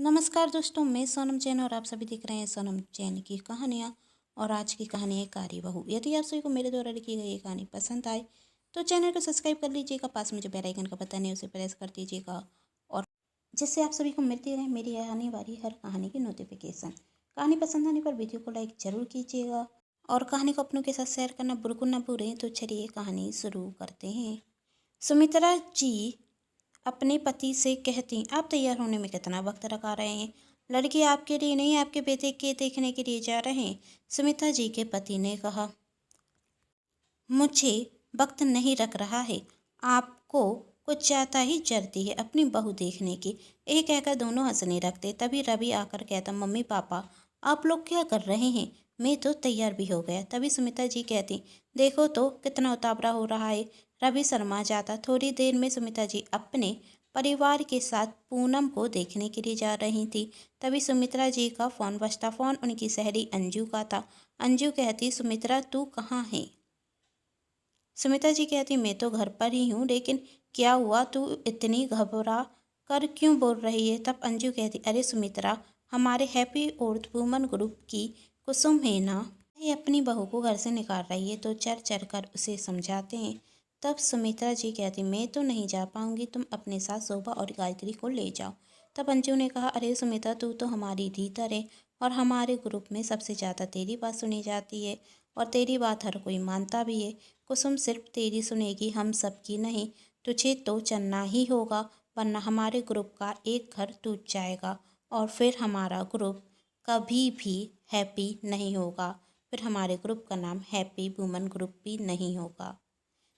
नमस्कार दोस्तों, मैं सोनम जैन और आप सभी देख रहे हैं सोनम जैन की कहानियाँ। और आज की कहानी है कारी बहू। यदि आप सभी को मेरे द्वारा लिखी गई ये कहानी पसंद आए तो चैनल को सब्सक्राइब कर लीजिएगा। पास में जो बेल आइकन का बटन है उसे प्रेस कर दीजिएगा, और जिससे आप सभी को मिलती रहे मेरी आने वाली हर कहानी की नोटिफिकेशन। कहानी पसंद आने पर वीडियो को लाइक जरूर कीजिएगा और कहानी को अपनों के साथ शेयर करना बिल्कुल ना भूलें। तो चलिए कहानी शुरू करते हैं। सुमित्रा जी अपने पति से कहती, आप तैयार होने में कितना वक्त लगा रहे हैं? लड़की आपके लिए नहीं, आपके बेटे के देखने के लिए जा रहे हैं। सुमित्रा जी के पति ने कहा, मुझे वक्त नहीं रख रहा है। आपको कुछ ज़्यादा ही जल्दी है अपनी बहू देखने की। ये कहकर दोनों हंसने लगते। तभी रवि आकर कहता, मम्मी पापा आप लोग क्या कर रहे हैं? मैं तो तैयार भी हो गया। तभी सुमित्रा जी कहती, देखो तो कितना उतावला हो रहा है। रवि शर्मा जाता। थोड़ी देर में सुमित्रा जी अपने परिवार के साथ पूनम को देखने के लिए जा रही थी। तभी सुमित्रा जी का फ़ोन बजता। फ़ोन उनकी सहेली अंजू का था। अंजू कहती, सुमित्रा तू कहाँ है? सुमित्रा जी कहती, मैं तो घर पर ही हूँ, लेकिन क्या हुआ, तू इतनी घबरा कर क्यों बोल रही है? तब अंजू कहती, अरे सुमित्रा, हमारे हैप्पी अर्थ वुमन ग्रुप की कुसुम है ना, ये अपनी बहू को घर से निकाल रही है, तो चढ़ चढ़ कर उसे समझाते हैं। तब सुमित्रा जी कहती, मैं तो नहीं जा पाऊंगी, तुम अपने साथ शोभा और गायत्री को ले जाओ। तब अंजू ने कहा, अरे सुमित्रा, तू तो हमारी लीडर है और हमारे ग्रुप में सबसे ज़्यादा तेरी बात सुनी जाती है और तेरी बात हर कोई मानता भी है। कुसुम सिर्फ तेरी सुनेगी, हम सबकी नहीं। तुझे तो चलना ही होगा, वरना हमारे ग्रुप का एक घर टूट जाएगा और फिर हमारा ग्रुप कभी भी हैप्पी नहीं होगा। फिर हमारे ग्रुप का नाम हैप्पी वुमन ग्रुप भी नहीं होगा।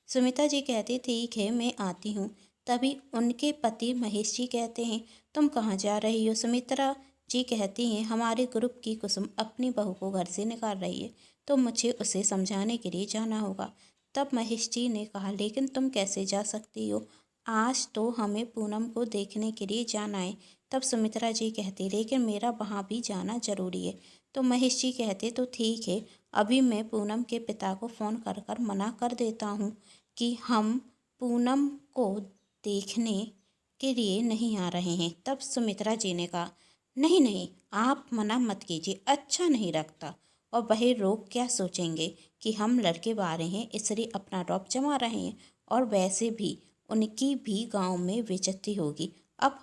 सुमित्रा जी कहती, ठीक है, मैं आती हूँ। तभी उनके पति महेश जी कहते हैं, तुम कहाँ जा रही हो? सुमित्रा जी कहती हैं, हमारे ग्रुप की कुसुम अपनी बहू को घर से निकाल रही है, तो मुझे उसे समझाने के लिए जाना होगा। तब महेश जी ने कहा, लेकिन तुम कैसे जा सकती हो? आज तो हमें पूनम को देखने के लिए जाना है। तब सुमित्रा जी कहती, लेकिन मेरा वहाँ भी जाना जरूरी है। तो महेश जी कहते, तो ठीक है, अभी मैं पूनम के पिता को फ़ोन कर कर मना कर देता हूँ कि हम पूनम को देखने के लिए नहीं आ रहे हैं। तब सुमित्रा जी ने कहा, नहीं नहीं, आप मना मत कीजिए, अच्छा नहीं लगता। और वह लोग क्या सोचेंगे कि हम लड़के बारे हैं, इसलिए अपना रौब जमा रहे हैं, और वैसे भी उनकी भी गांव में बेइज्जती होगी। अब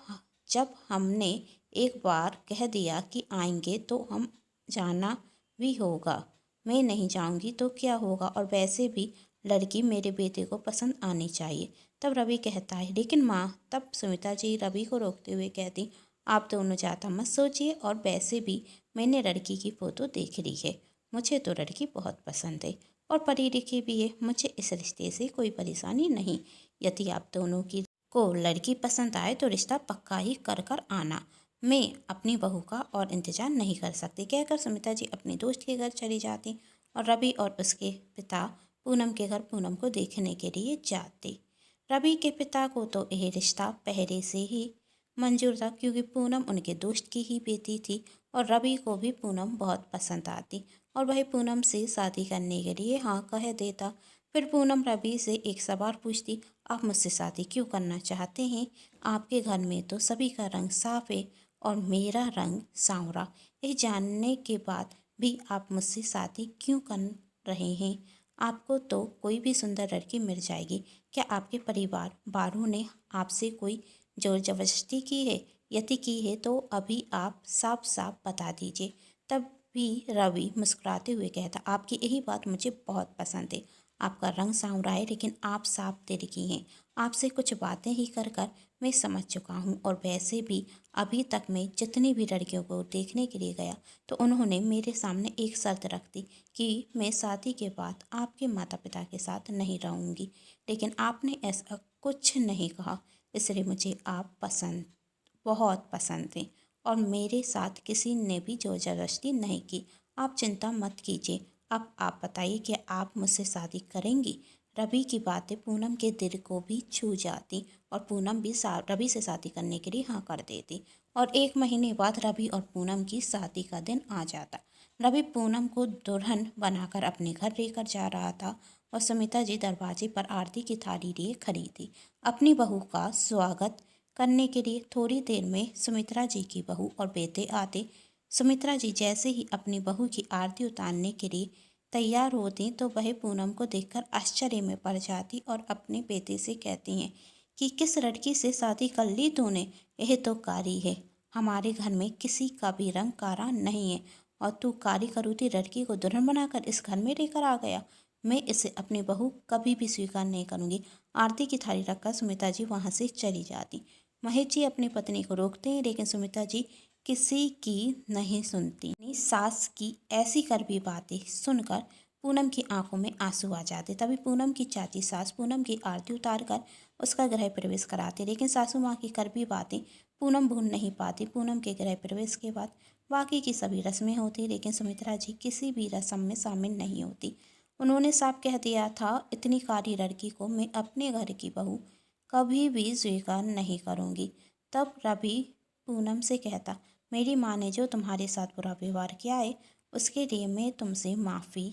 जब हमने एक बार कह दिया कि आएंगे तो हम जाना भी होगा। मैं नहीं जाऊंगी तो क्या होगा, और वैसे भी लड़की मेरे बेटे को पसंद आनी चाहिए। तब रवि कहता है, लेकिन माँ। तब सुमित्रा जी रवि को रोकते हुए कहती, आप दोनों ज़्यादा मत सोचिए, और वैसे भी मैंने लड़की की फ़ोटो देख ली है। मुझे तो लड़की बहुत पसंद है और पढ़ी लिखी भी है। मुझे इस रिश्ते से कोई परेशानी नहीं। यदि आप दोनों की को लड़की पसंद आए तो रिश्ता पक्का ही कर कर आना। मैं अपनी बहू का और इंतज़ार नहीं कर सकती। कहकर सुमित्रा जी अपने दोस्त के घर चली जाती और रवि और उसके पिता पूनम के घर पूनम को देखने के लिए जाते। रवि के पिता को तो यह रिश्ता पहले से ही मंजूर था, क्योंकि पूनम उनके दोस्त की ही बेटी थी और रवि को भी पूनम बहुत पसंद आती और वह पूनम से शादी करने के लिए हाँ कह देता। फिर पूनम रवि से एक सवाल पूछती, आप मुझसे शादी क्यों करना चाहते हैं? आपके घर में तो सभी का रंग साफ है और मेरा रंग सांवरा। यह जानने के बाद भी आप मुझसे शादी क्यों कर रहे हैं? आपको तो कोई भी सुंदर लड़की मिल जाएगी। क्या आपके परिवार वालों ने आपसे कोई जोर जबरदस्ती की है? यदि की है तो अभी आप साफ साफ बता दीजिए। तब भी रवि मुस्कुराते हुए कहता, आपकी यही बात मुझे बहुत पसंद है। आपका रंग सांवरा है, लेकिन आप साफ दिल की हैं। आपसे कुछ बातें ही कर कर मैं समझ चुका हूँ, और वैसे भी अभी तक मैं जितनी भी लड़कियों को देखने के लिए गया तो उन्होंने मेरे सामने एक शर्त रख दी कि मैं शादी के बाद आपके माता पिता के साथ नहीं रहूँगी, लेकिन आपने ऐसा कुछ नहीं कहा। इसलिए मुझे आप पसंद, बहुत पसंद थे, और मेरे साथ किसी ने भी जोर जबरदस्ती नहीं की। आप चिंता मत कीजिए। अब आप बताइए कि आप मुझसे शादी करेंगी? रवि की बातें पूनम के दिल को भी छू जाती और पूनम भी रवि से शादी करने के लिए हाँ कर देती। और 1 महीने बाद रवि और पूनम की शादी का दिन आ जाता। रवि पूनम को दुल्हन बनाकर अपने घर लेकर जा रहा था और सुमित्रा जी दरवाजे पर आरती की थाली लिए खड़ी थी। अपनी बहू का स्वागत करने के लिए। थोड़ी देर में सुमित्रा जी की बहू और बेटे आते। सुमित्रा जी जैसे ही अपनी बहू की आरती उतारने के लिए तैयार होती तो वह पूनम को देखकर आश्चर्य में पड़ जाती और अपने बेटे से कहती हैं कि किस लड़की से शादी कर ली तूने? यह तो कारी है। हमारे घर में किसी का भी रंग कारा नहीं है और तू कारी करूती लड़की को दुल्हन बनाकर इस घर में लेकर आ गया। मैं इसे अपनी बहू कभी भी स्वीकार नहीं करूंगी। आरती की थाली रखकर सुमित्रा जी वहां से चली जाती। महेश जी अपनी पत्नी को रोकते हैं लेकिन सुमित्रा जी किसी की नहीं सुनती। अपनी सास की ऐसी कड़वी बातें सुनकर पूनम की आंखों में आंसू आ जाते। तभी पूनम की चाची सास पूनम की आरती उतार कर उसका गृह प्रवेश कराते, लेकिन सासू माँ की कड़वी बातें पूनम भूल नहीं पाती। पूनम के गृह प्रवेश के बाद बाकी की सभी रस्में होती, लेकिन सुमित्रा जी किसी भी रस्म में शामिल नहीं होती। उन्होंने साफ कह दिया था, इतनी कारी लड़की को मैं अपने घर की बहू कभी भी स्वीकार नहीं करूँगी। तब रवि पूनम से कहता, मेरी माँ ने जो तुम्हारे साथ बुरा व्यवहार किया है उसके लिए मैं तुमसे माफ़ी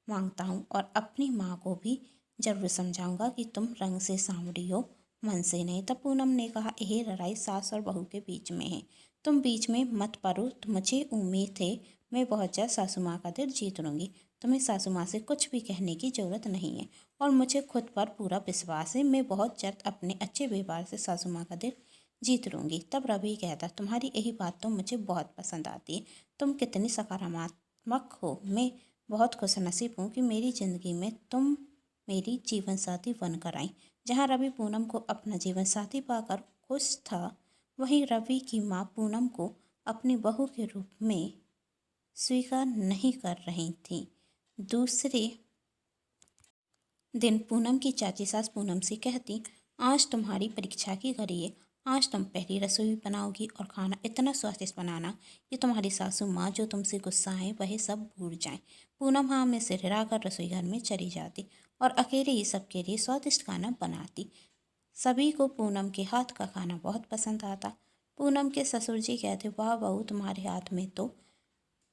मांगता हूँ और अपनी माँ को भी जरूर समझाऊंगा कि तुम रंग से सांवरी हो, मन से नहीं। तब पूनम ने कहा, यह लड़ाई सास और बहू के बीच में है, तुम बीच में मत पड़ो। मुझे उम्मीद है मैं बहुत जल्द सासू माँ का दिल जीत लूँगी। तुम्हें सासू माँ से कुछ भी कहने की ज़रूरत नहीं है और मुझे खुद पर पूरा विश्वास है। मैं बहुत जल्द अपने अच्छे व्यवहार से सासू माँ का दिल जीत लूँगी। तब रवि कहता, तुम्हारी यही बात तो मुझे बहुत पसंद आती है। तुम कितनी सकारात्मक हो। मैं बहुत खुशनसीब हूँ कि मेरी ज़िंदगी में तुम मेरी जीवन साथी बनकर आई। जहाँ रवि पूनम को अपना जीवन साथी पाकर खुश था, वहीं रवि की माँ पूनम को अपनी बहू के रूप में स्वीकार नहीं कर रही थी। दूसरे दिन पूनम की चाची सास पूनम से कहती, आज तुम्हारी परीक्षा की घड़ी है। आज तुम पहली रसोई बनाओगी और खाना इतना स्वादिष्ट बनाना कि तुम्हारी सासू माँ जो तुमसे गुस्सा है वह सब भूल जाए। पूनम हाँ में सिर हिलाकर रसोई घर में चली जाती और अकेले ही सबके लिए स्वादिष्ट खाना बनाती। सभी को पूनम के हाथ का खाना बहुत पसंद आता। पूनम के ससुर जी कहते, वाह बहू, तुम्हारे हाथ में तो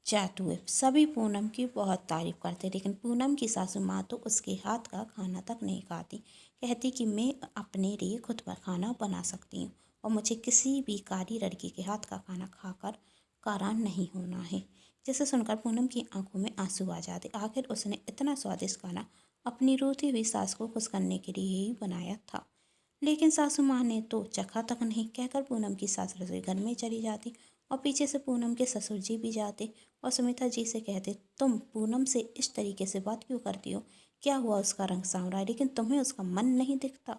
जादू है। सभी पूनम की बहुत तारीफ करते, लेकिन पूनम की सासू माँ तो उसके हाथ का खाना तक नहीं खाती। कहती कि मैं अपने लिए खुद पर खाना बना सकती हूँ और मुझे किसी भी कारी लड़की के हाथ का खाना खाकर कारा नहीं होना है। जिसे सुनकर पूनम की आंखों में आंसू आ जाते। आखिर उसने इतना स्वादिष्ट खाना अपनी रोती हुई सास को खुश करने के लिए ही बनाया था, लेकिन सासू माँ ने तो चखा तक नहीं। कहकर पूनम की सास रसोई घर में चली जाती और पीछे से पूनम के ससुर जी भी जाते और सुमित्रा जी से कहते, तुम पूनम से इस तरीके से बात क्यों करती हो? क्या हुआ? उसका रंग सांवरा है लेकिन तुम्हें उसका मन नहीं दिखता।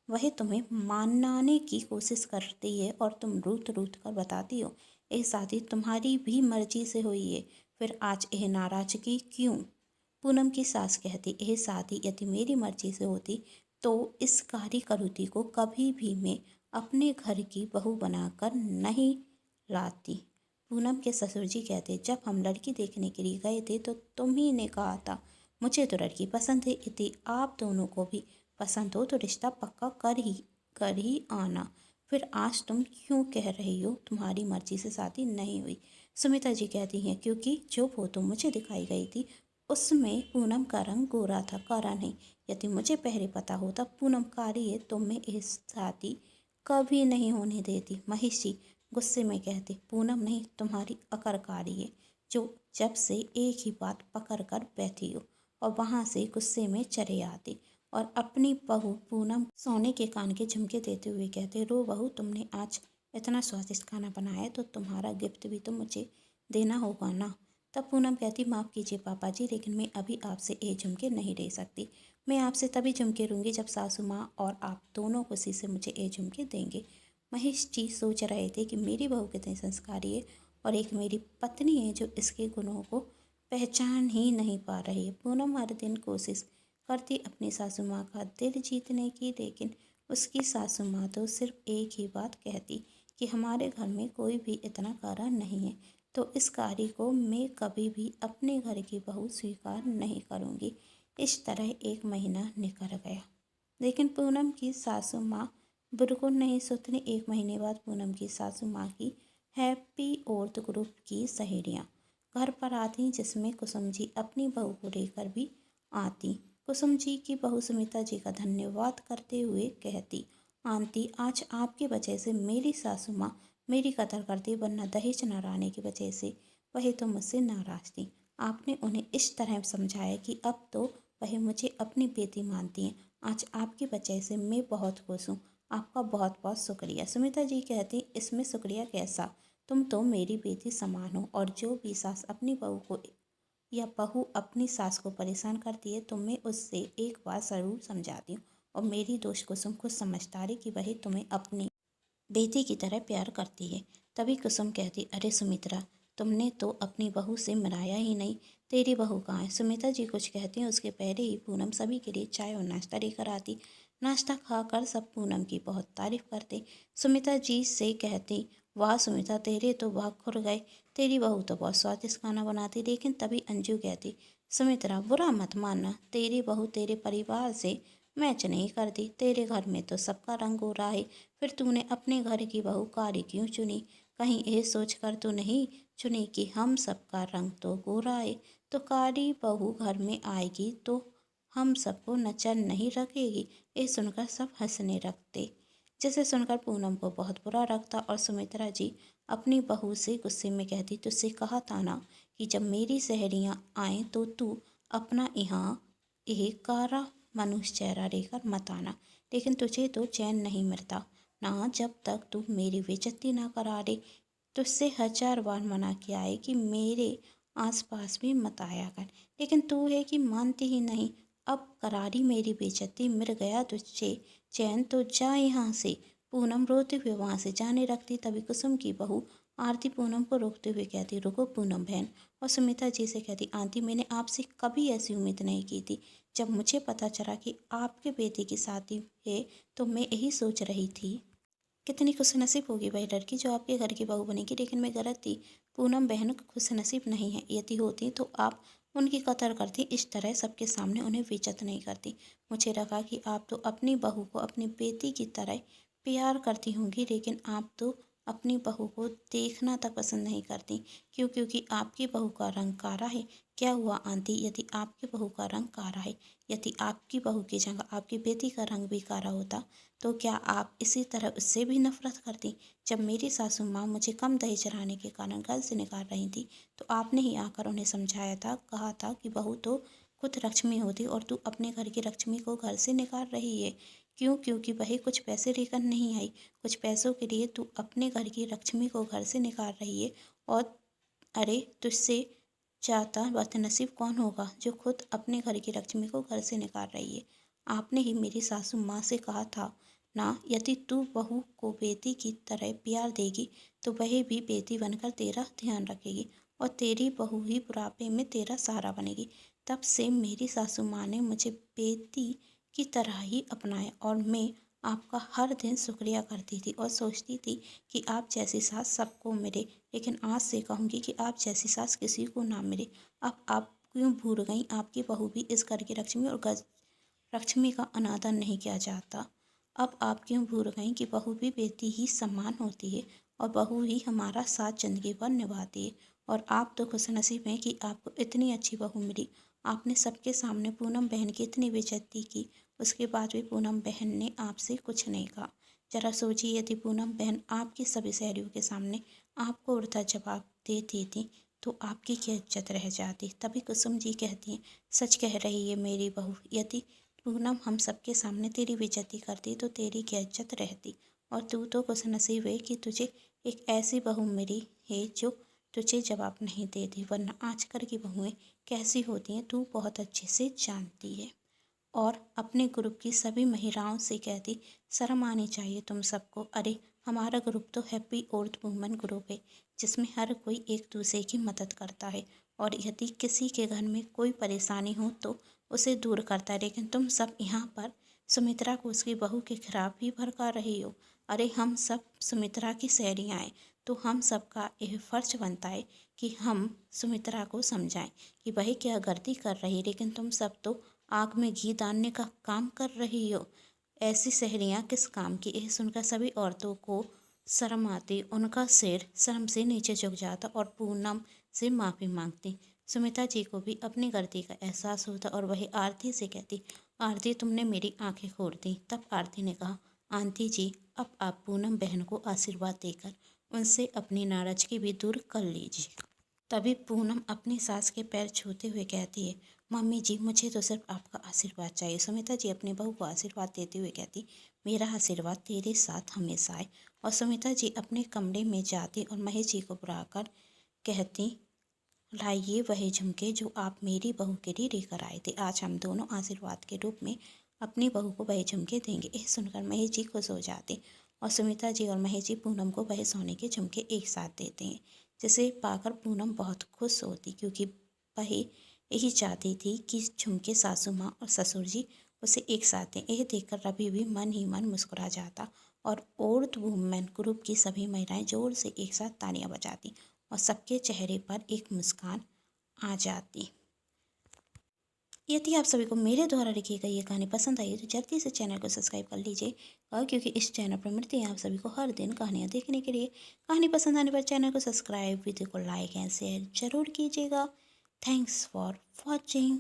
वह तुम्हें मनाने की कोशिश करती है और तुम रूठ रूठ कर बताती हो यह शादी तुम्हारी भी मर्जी से हुई है, फिर आज यह नाराजगी क्यों? पूनम की सास कहती, यह शादी यदि मेरी मर्जी से होती तो इस कारी करूती को कभी भी मैं अपने घर की बहू बनाकर नहीं लाती। पूनम के ससुर जी कहते, जब हम लड़की देखने के लिए गए थे तो तुम ही ने कहा था मुझे तो लड़की पसंद है, यदि आप दोनों को भी पसंद हो तो रिश्ता पक्का कर ही आना। फिर आज तुम क्यों कह रही हो तुम्हारी मर्जी से शादी नहीं हुई? सुमित्रा जी कहती हैं, क्योंकि जो फोटो मुझे दिखाई गई थी उसमें पूनम का रंग गोरा था, काला नहीं। यदि मुझे पहले पता होता पूनम कारी है तो मैं इस शादी कभी नहीं होने देती। महेश जी गुस्से में कहते, पूनम नहीं, तुम्हारी अकड़ कारी है जो जब से एक ही बात पकड़ कर बैठी हो। और वहाँ से गुस्से में चले आते और अपनी बहू पूनम सोने के कान के झुमके देते हुए कहते, रो बहू, तुमने आज इतना स्वादिष्ट खाना बनाया तो तुम्हारा गिफ्ट भी तो मुझे देना होगा ना। तब पूनम कहती, माफ़ कीजिए पापा जी, लेकिन मैं अभी आपसे ये झुमके नहीं ले सकती। मैं आपसे तभी झुमके लूँगी जब सासू माँ और आप दोनों खुशी से मुझे ये झुमके देंगे। महेश जी सोच रहे थे कि मेरी बहू कितनी संस्कारी है और एक मेरी पत्नी है जो इसके गुणों को पहचान ही नहीं पा रही है। पूनम हर दिन कोशिश करती अपनी सासू माँ का दिल जीतने की, लेकिन उसकी सासू माँ तो सिर्फ एक ही बात कहती कि हमारे घर में कोई भी इतना कारा नहीं है, तो इस कार्य को मैं कभी भी अपने घर की बहू स्वीकार नहीं करूँगी। इस तरह एक महीना निकल गया, लेकिन पूनम की सासू माँ बिल्कुल नहीं सुधरी। एक महीने बाद पूनम की सासू माँ की हैप्पी औरत ग्रुप की सहेलियाँ घर पर आती, जिसमें कुसुम जी अपनी बहू को लेकर भी आती। कुसुम जी की बहू सुमित्रा जी का धन्यवाद करते हुए कहती, आंटी, आज आपकी वजह से मेरी सासू माँ मेरी कदर करती, वरना दहेज न लाने की वजह से वह तो मुझसे नाराज थी। आपने उन्हें इस तरह समझाया कि अब तो वह मुझे अपनी बेटी मानती हैं। आज आपकी वजह से मैं बहुत खुश हूँ। आपका बहुत बहुत शुक्रिया। सुमित्रा जी कहती, इसमें शुक्रिया कैसा, तुम तो मेरी बेटी समान हो, और जो भी सास अपनी बहू को या बहू अपनी सास को परेशान करती है तो मैं उससे एक बार ज़रूर समझाती हूँ, और मेरी दोस्त कुसुम खुद समझदारी कि वही तुम्हें अपनी बेटी की तरह प्यार करती है। तभी कुसुम कहती, अरे सुमित्रा, तुमने तो अपनी बहू से मिलाया ही नहीं, तेरी बहू कहाँ है। सुमित्रा जी कुछ कहती हैं, उसके पहले ही पूनम सभी के लिए चाय और नाश्ता लेकर आती। नाश्ता खाकर सब पूनम की बहुत तारीफ करते। सुमित्रा जी से कहती, वाह सुमित्रा, तेरे तो भाग खुल गए, तेरी बहू तो बहुत स्वादिष्ट खाना बनाती। लेकिन तभी अंजू कहती, सुमित्रा बुरा मत मानना, तेरी बहू तेरे परिवार से मैच नहीं करती। तेरे घर में तो सबका रंग गोरा है, फिर तूने अपने घर की बहू कारी क्यों चुनी। कहीं ये सोच कर तो नहीं चुनी कि हम सबका रंग तो गोरा है, तो कारी बहू घर में आएगी तो हम सबको नजर नहीं रखेगी। ये सुनकर सब हंसने लगते। जिसे सुनकर पूनम को बहुत बुरा लगता, और सुमित्रा जी अपनी बहू से गुस्से में कहती, तुझसे कहा था ना कि जब मेरी सहेलियाँ आएँ तो तू अपना यहाँ एक कारा मनुष्य चेहरा लेकर मत आना। लेकिन तुझे तो चैन नहीं मिलता ना, जब तक तू मेरी बेइज्जती ना करा ले। तुझसे 1000 बार मना किया है कि मेरे आसपास भी मत आया कर, लेकिन तू है कि मानती ही नहीं। अब करारी मेरी बेइज्जती, मिल गया तुझसे चैन तो जा यहाँ से। पूनम रोते हुए वहाँ से जाने लगती। तभी कुसुम की बहू आरती पूनम को रोकते हुए कहती, रुको पूनम बहन। और सुमित्रा जी से कहती, आंटी, मैंने आपसे कभी ऐसी उम्मीद नहीं की थी। जब मुझे पता चला कि आपके बेटे की शादी है तो मैं यही सोच रही थी, कितनी खुशनसीब होगी वह लड़की जो आपके घर की बहू बनेगी। लेकिन मैं गलत थी। पूनम बहन खुशनसीब नहीं है। यदि होती तो आप उनकी कदर करती, इस तरह सबके सामने उन्हें बेइज्जत नहीं करती। मुझे लगा कि आप तो अपनी बहू को अपनी बेटी की तरह प्यार करती होंगी, लेकिन आप तो अपनी बहू को देखना तक पसंद नहीं करती। क्यों? क्योंकि आपकी बहू का रंग काला है। क्या हुआ आंटी, यदि आपकी बहू का रंग काला है, यदि आपकी बहू की जगह आपकी बेटी का रंग भी काला होता तो क्या आप इसी तरह उससे भी नफरत करती। जब मेरी सासू माँ मुझे कम दहेज चढ़ाने के कारण घर से निकाल रही थी तो आपने ही आकर उन्हें समझाया था, कहा था कि बहू तो खुद लक्ष्मी होती और तू अपने घर की लक्ष्मी को घर से निकाल रही है। क्यों? क्योंकि वही कुछ पैसे लेकर नहीं आई। कुछ पैसों के लिए तू अपने घर की लक्ष्मी को घर से निकाल रही है। और अरे, तुझसे ज़्यादा बदनसीब कौन होगा जो खुद अपने घर की लक्ष्मी को घर से निकाल रही है। आपने ही मेरी सासू माँ से कहा था ना, यदि तू बहू को बेटी की तरह प्यार देगी तो वह भी बेटी बनकर तेरा ध्यान रखेगी, और तेरी बहू ही बुढ़ापे में तेरा सहारा बनेगी। तब से मेरी सासू माँ ने मुझे बेटी की तरह ही अपनाया, और मैं आपका हर दिन शुक्रिया करती थी और सोचती थी कि आप जैसी सास सबको मिले। लेकिन आज से कहूँगी कि आप जैसी सास किसी को ना मिले। अब आप क्यों भूल गई, आपकी बहू भी इस घर की लक्ष्मी, और घर लक्ष्मी का अनादर नहीं किया जाता। अब आप क्यों भूल गई कि बहू भी बेटी ही समान होती है, और बहू ही हमारा साथ जिंदगी भर निभाती है। और आप तो खुशनसीब हैं कि आपको इतनी अच्छी बहू मिली। आपने सबके सामने पूनम बहन की इतनी बेइज्जती की, उसके बाद भी पूनम बहन ने आपसे कुछ नहीं कहा। जरा सोचिए, यदि पूनम बहन आपकी सभी सहेलियों के सामने आपको उल्टा जवाब दे देती तो आपकी क्या इज्जत रह जाती। तभी कुसुम जी कहती हैं, सच कह रही है मेरी बहू, यदि पूनम हम सबके सामने तेरी बेइज्जती करती तो तेरी क्या इज्जत रहती। और तू तो खुशनसीब है कि तुझे एक ऐसी बहू मिली है जो तुझे जवाब नहीं देती, वरना आजकल की बहुएं कैसी होती हैं तू बहुत अच्छे से जानती है। और अपने ग्रुप की सभी महिलाओं से कहती, शर्म आनी चाहिए तुम सबको। अरे, हमारा ग्रुप तो हैप्पी ओल्ड वुमेन ग्रुप है, जिसमें हर कोई एक दूसरे की मदद करता है, और यदि किसी के घर में कोई परेशानी हो तो उसे दूर करता है। लेकिन तुम सब यहाँ पर सुमित्रा को उसकी बहू के खिलाफ ही भड़का रही हो। अरे, हम सब सुमित्रा की सहेलियाँ हैं, तो हम सबका यह फर्ज बनता है कि हम सुमित्रा को समझाएं कि वह क्या गलती कर रही है। लेकिन तुम सब तो आग में घी डालने का काम कर रही हो। ऐसी सहेलियाँ किस काम की। यह सुनकर सभी औरतों को शर्म आती, उनका सिर शर्म से नीचे झुक जाता और पूनम से माफ़ी मांगती। सुमित्रा जी को भी अपनी गलती का एहसास होता और वही आरती से कहती, आरती तुमने मेरी आंखें खोल दी। तब आरती ने कहा, आंटी जी, अब आप पूनम बहन को आशीर्वाद देकर उनसे अपनी नाराजगी भी दूर कर लीजिए। तभी पूनम अपनी सास के पैर छूते हुए कहती है, मम्मी जी मुझे तो सिर्फ आपका आशीर्वाद चाहिए। सुमित्रा जी अपनी बहू को आशीर्वाद देते हुए कहती, मेरा आशीर्वाद तेरे साथ हमेशा है। और सुमित्रा जी अपने कमरे में जाती और महेश जी को बुलाकर कहती, लाइए वही झुमके जो आप मेरी बहू के लिए लेकर आए थे। आज हम दोनों आशीर्वाद के रूप में अपनी बहू को वही झुमके देंगे। यह सुनकर महेश जी खुश हो जाते और सुमित्रा जी और महेश जी पूनम को वही सोने के झुमके एक साथ देते हैं, जिसे पाकर पूनम बहुत खुश होती, क्योंकि वही यही चाहती थी कि झुमके सासू माँ और ससुर जी उसे एक साथ दें। यह देखकर रवि भी मन ही मन मुस्कुरा जाता और औरत वुमेन ग्रुप की सभी महिलाएं जोर से एक साथ तालियां बजाती और सबके चेहरे पर एक मुस्कान आ जाती। यदि आप सभी को मेरे द्वारा लिखी गई ये कहानी पसंद आई तो जल्दी से चैनल को सब्सक्राइब कर लीजिए, और क्योंकि इस चैनल पर मिलती हैं आप सभी को हर दिन कहानियाँ देखने के लिए। कहानी पसंद आने पर चैनल को सब्सक्राइब, वीडियो को लाइक एंड शेयर जरूर कीजिएगा। Thanks for watching.